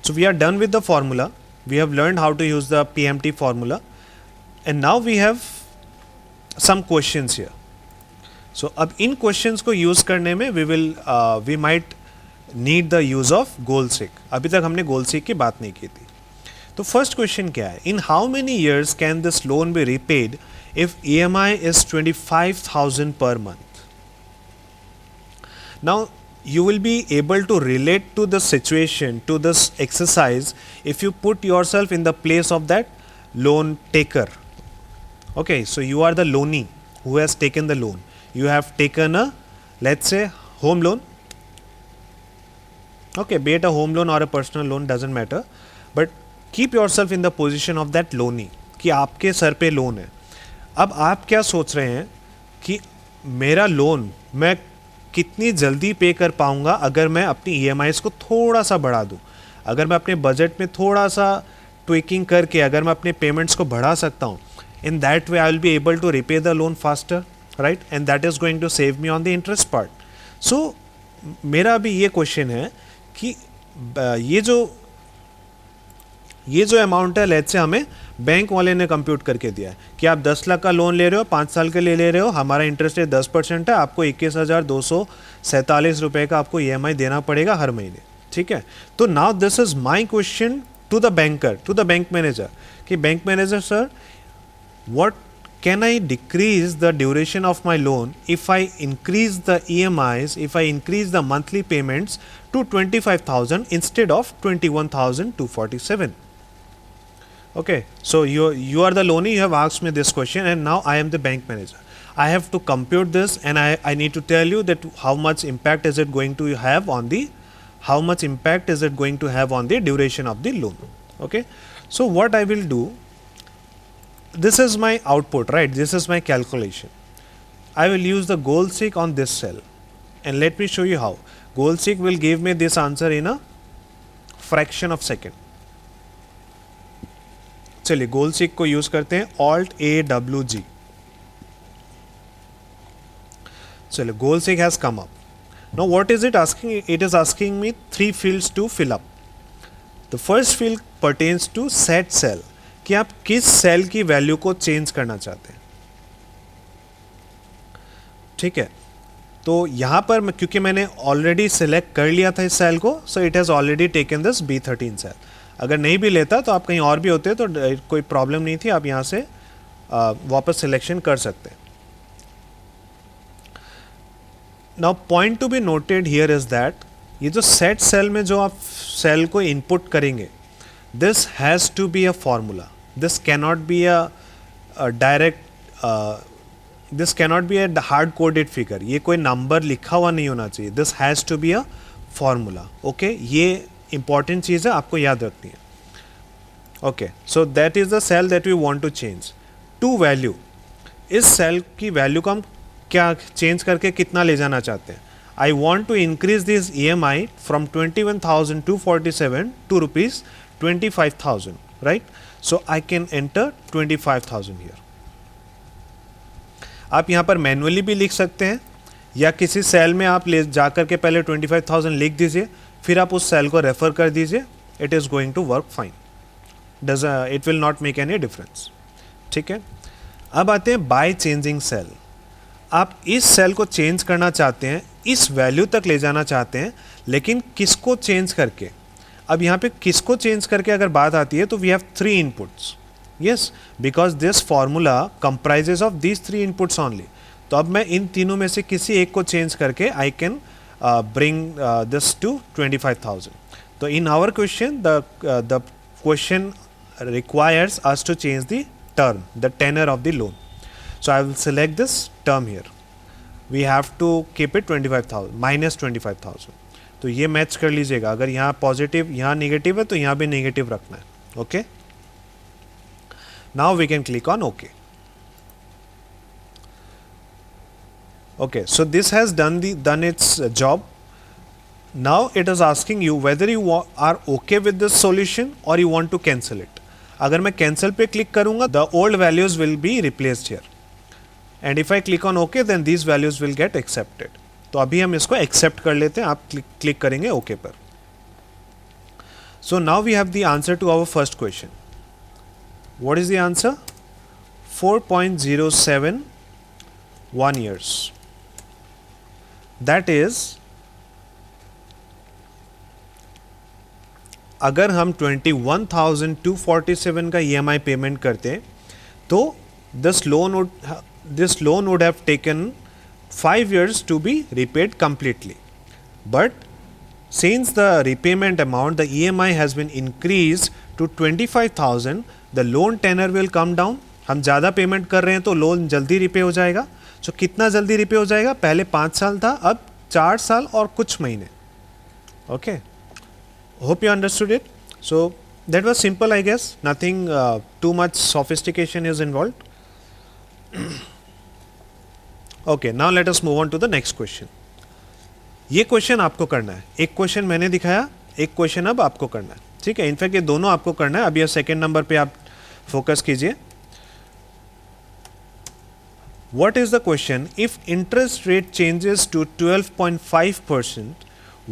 So we are done with the formula. We have learned how to use the PMT formula, and now we have some questions here. So अब इन questions को use करने में we might need the use of goal seek. अभी तक हमने goal seek की बात नहीं की थी. तो first question क्या है? In how many years can this loan be repaid if EMI is 25,000 per month? Now you will be able to relate to the situation, to this exercise, if you put yourself in the place of that loan taker. Okay, so you are the loanee who has taken the loan. You have taken a, let's say, home loan. Okay, be it a home loan or a personal loan, doesn't matter. But keep yourself in the position of that loanee कि आपके sir पे loan है. अब आप क्या सोच रहे हैं कि मेरा लोन मैं कितनी जल्दी पे कर पाऊंगा अगर मैं अपनी EMIs को थोड़ा सा बढ़ा दूं, अगर मैं अपने बजट में थोड़ा सा ट्विकिंग करके अगर मैं अपने पेमेंट्स को बढ़ा सकता हूं. In that way I will be able to repay the loan faster, right? And that is going to save me on the interest part. So मेरा अभी ये क्वेश्चन है कि ये जो अमाउंट है लेट्स से हमें बैंक वाले ने कंप्यूट करके दिया है कि आप 10 लाख का लोन ले रहे हो, 5 साल के लिए ले रहे हो, हमारा इंटरेस्ट रेट 10% है, आपको 21,247 रुपये का आपको EMI देना पड़ेगा हर महीने. ठीक है, तो now this is my question to the banker, to the bank manager कि bank manager sir, what can I decrease the duration of my loan if I increase the EMIs, if I increase the monthly payments to 25,000 instead of 21,247? Okay, so you are the loanee, you have asked me this question, and now I am the bank manager. I have to compute this, and I need to tell you that how much impact is it going to have on the duration of the loan. Okay, so what I will do, this is my output, right? This is my calculation. I will use the goal seek on this cell, and let me show you how. Goal seek will give me this answer in a fraction of second. चलिए goal seek को use करते हैं, Alt A W G. चलिए goal seek has come up. Now what is it asking? It is asking me 3 fields to fill up. The first field pertains to set cell, कि आप किस cell की value को change करना चाहते हैं. ठीक है, तो यहां पर क्योंकि मैंने ऑलरेडी सिलेक्ट कर लिया था इस सेल को, so it has already taken this B13 cell. अगर नहीं भी लेता तो आप कहीं और भी होते तो कोई प्रॉब्लम नहीं थी, आप यहां से वापस सिलेक्शन कर सकते हैं. Now point to be noted here is that ये जो सेट सेल में जो आप सेल को इनपुट करेंगे, this has to be a formula. This cannot be a direct, this cannot be a hard coded figure. ये कोई नंबर लिखा हुआ नहीं होना चाहिए. This has to be a formula. Okay, ये important चीज़ है, आपको याद रखनी है. Okay, so that is the cell that we want to change to value. इस सेल की वैल्यू को हम क्या चेंज करके कितना ले जाना चाहते हैं? I want to increase this EMI from 21,247 to rupees 25,000, right? So I can enter 25,000 here. आप यहाँ पर मैनुअली भी लिख सकते हैं या किसी सेल में आप ले जाकर के पहले 25,000 लिख दीजिए, फिर आप उस सेल को रेफर कर दीजिए. It is going to work fine. It will not make any difference. ठीक है, अब आते हैं बाय चेंजिंग सेल. आप इस सेल को चेंज करना चाहते हैं, इस वैल्यू तक ले जाना चाहते हैं, लेकिन किसको चेंज करके? अब यहाँ पे किसको चेंज करके अगर बात आती है तो we have 3 inputs. Yes, because this formula comprises of these 3 inputs only. तो अब मैं इन तीनों में से किसी एक को चेंज करके I can bring this to 25,000. तो in our question the question requires us to change the term, the tenor of the loan. So I will select this term here. We have to keep it 25,000 minus 25,000. तो ये match कर लीजिएगा. अगर यहाँ positive यहाँ negative है तो यहाँ भी नेगेटिव रखना है. Okay, now we can click on okay. Okay, so this has done its job. Now it is asking you whether you are okay with this solution or you want to cancel it. अगर मैं cancel पे click करूँगा, the old values will be replaced here. And if I click on OK, then these values will get accepted. तो अभी हम इसको accept कर लेते हैं. आप click करेंगे OK पर. So now we have the answer to our first question. What is the answer? 4.071 years. That is, अगर हम 21,247 का EMI पेमेंट करते तो this loan would have taken 5 years to be repaid completely. But since the repayment amount, the EMI has been increased to 25,000, the loan tenor will come down. हम ज़्यादा payment कर रहे हैं तो लोन जल्दी repay हो जाएगा. So कितना जल्दी रिपे हो जाएगा? पहले 5 साल था, अब 4 साल और कुछ महीने. Okay. Hope you understood it. So that was simple, I guess. Nothing too much sophistication is involved. Okay, now let us move on to the next question. ये क्वेश्चन आपको करना है. एक क्वेश्चन मैंने दिखाया, एक क्वेश्चन अब आपको करना है. ठीक है, इनफैक्ट ये दोनों आपको करना है. अब ये सेकेंड नंबर पे आप फोकस कीजिए. What is the question? If interest rate changes to 12.5%,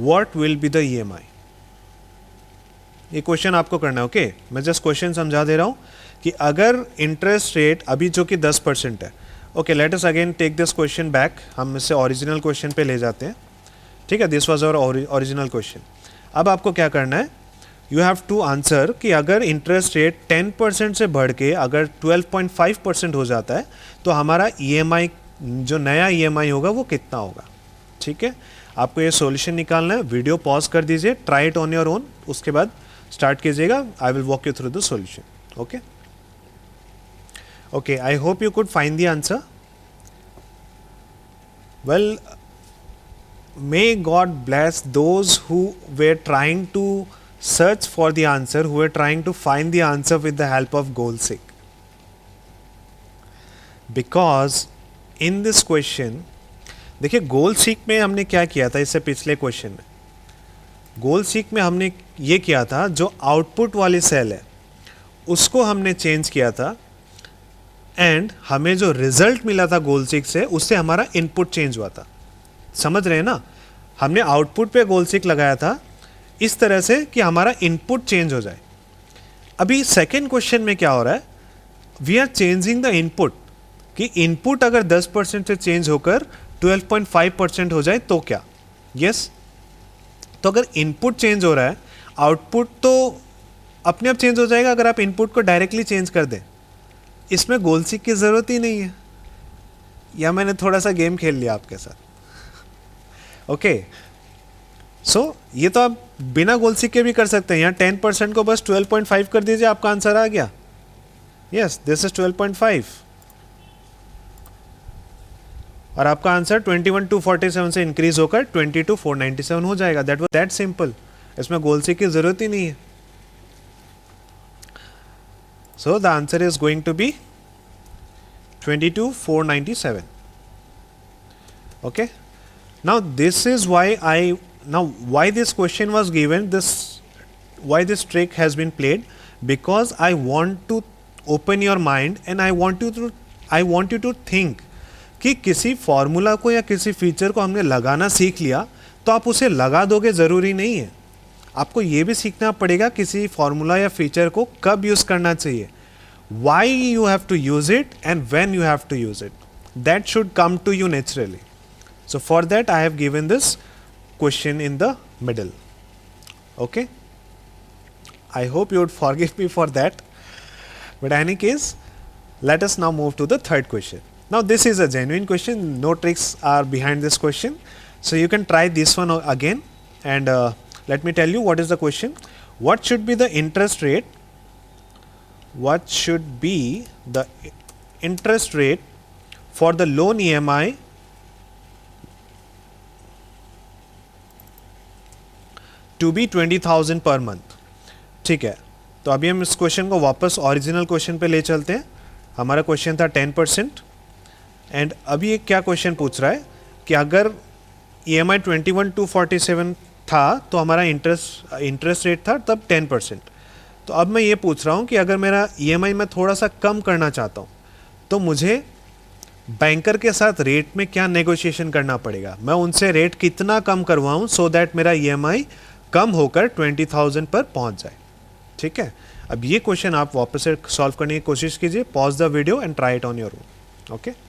what will be the EMI? ये क्वेश्चन आपको करना है. ओके, मैं जस्ट क्वेश्चन समझा दे रहा हूँ कि अगर इंटरेस्ट रेट अभी जो कि 10% है. Okay, let us again take this question back. हम इससे ओरिजिनल क्वेश्चन पे ले जाते हैं. ठीक है, this was our original question. अब आपको क्या करना है? यू हैव टू आंसर कि अगर इंटरेस्ट रेट 10% से बढ़ के अगर 12.5% हो जाता है तो हमारा EMI, जो नया EMI होगा वो कितना होगा. ठीक है, आपको ये सॉल्यूशन निकालना है. वीडियो पॉज कर दीजिए, try it on your own, उसके बाद स्टार्ट कीजिएगा. I will walk you through the solution. Okay okay, I hope you could find the answer. Well, may God bless those who were trying to search for the answer, who were trying to find the answer with the help of GoalSeek. Because in this question, देखिए GoalSeek में हमने क्या किया था इससे पिछले question में. GoalSeek में हमने ये किया था, जो आउटपुट वाली सेल है उसको हमने चेंज किया था एंड हमें जो रिजल्ट मिला था GoalSeek से उससे हमारा इनपुट चेंज हुआ था. समझ रहे हैं ना? हमने आउटपुट पे GoalSeek लगाया था इस तरह से कि हमारा इनपुट चेंज हो जाए. अभी सेकेंड क्वेश्चन में क्या हो रहा है? We are changing the input, कि इनपुट अगर 10% से चेंज होकर 12.5% हो जाए तो क्या. यस, तो अगर इनपुट चेंज हो रहा है, आउटपुट तो अपने आप चेंज हो जाएगा अगर आप इनपुट को डायरेक्टली चेंज कर दें. इसमें GoalSeek की ज़रूरत ही नहीं है. या मैंने थोड़ा सा गेम खेल लिया आपके साथ. ओके, सो ये तो आप बिना GoalSeek के भी कर सकते हैं. यहाँ 10% को बस 12.5 कर दीजिए, आपका आंसर आ गया. यस, दिस इज 12.5 और आपका आंसर 21,247 से इंक्रीज होकर 22,497 हो जाएगा. That was that simple. इसमें GoalSeek की जरूरत ही नहीं है. So the answer is going to be 22,497. Okay, now this is why why this question was given, why this trick has been played, because I want to open your mind and I want you to think कि किसी formula को या किसी feature को हमने लगाना सीख लिया तो आप उसे लगा दोगे ज़रूरी नहीं है. आपको ये भी सीखना पड़ेगा किसी फॉर्मूला या फीचर को कब यूज़ करना चाहिए. why you have to use it and when you have to use it, that should come to you naturally. So for that I have given this question in the middle. Okay, I hope you would forgive me for that, but in any case let us now move to the third question. Now this is a genuine question, no tricks are behind this question, so you can try this one again and let me tell you what is the question. What should be the interest rate? What should be the interest rate for the loan EMI to be 20,000 per month? ठीक है, तो अभी हम इस question को वापस original question पे ले चलते हैं. हमारा क्वेश्चन था 10% एंड अभी एक क्या क्वेश्चन पूछ रहा है कि अगर EMI 21,247 था तो हमारा इंटरेस्ट रेट था तब 10%. तो अब मैं ये पूछ रहा हूँ कि अगर मेरा EMI मैं थोड़ा सा कम करना चाहता हूँ तो मुझे बैंकर के साथ रेट में क्या नेगोशिएशन करना पड़ेगा, मैं उनसे रेट कितना कम करवाऊँ सो दैट मेरा EMI कम होकर 20,000 पर पहुंच जाए। ठीक है, अब ये क्वेश्चन आप वापस से सॉल्व करने की कोशिश कीजिए, pause the video and try it on your own. Okay.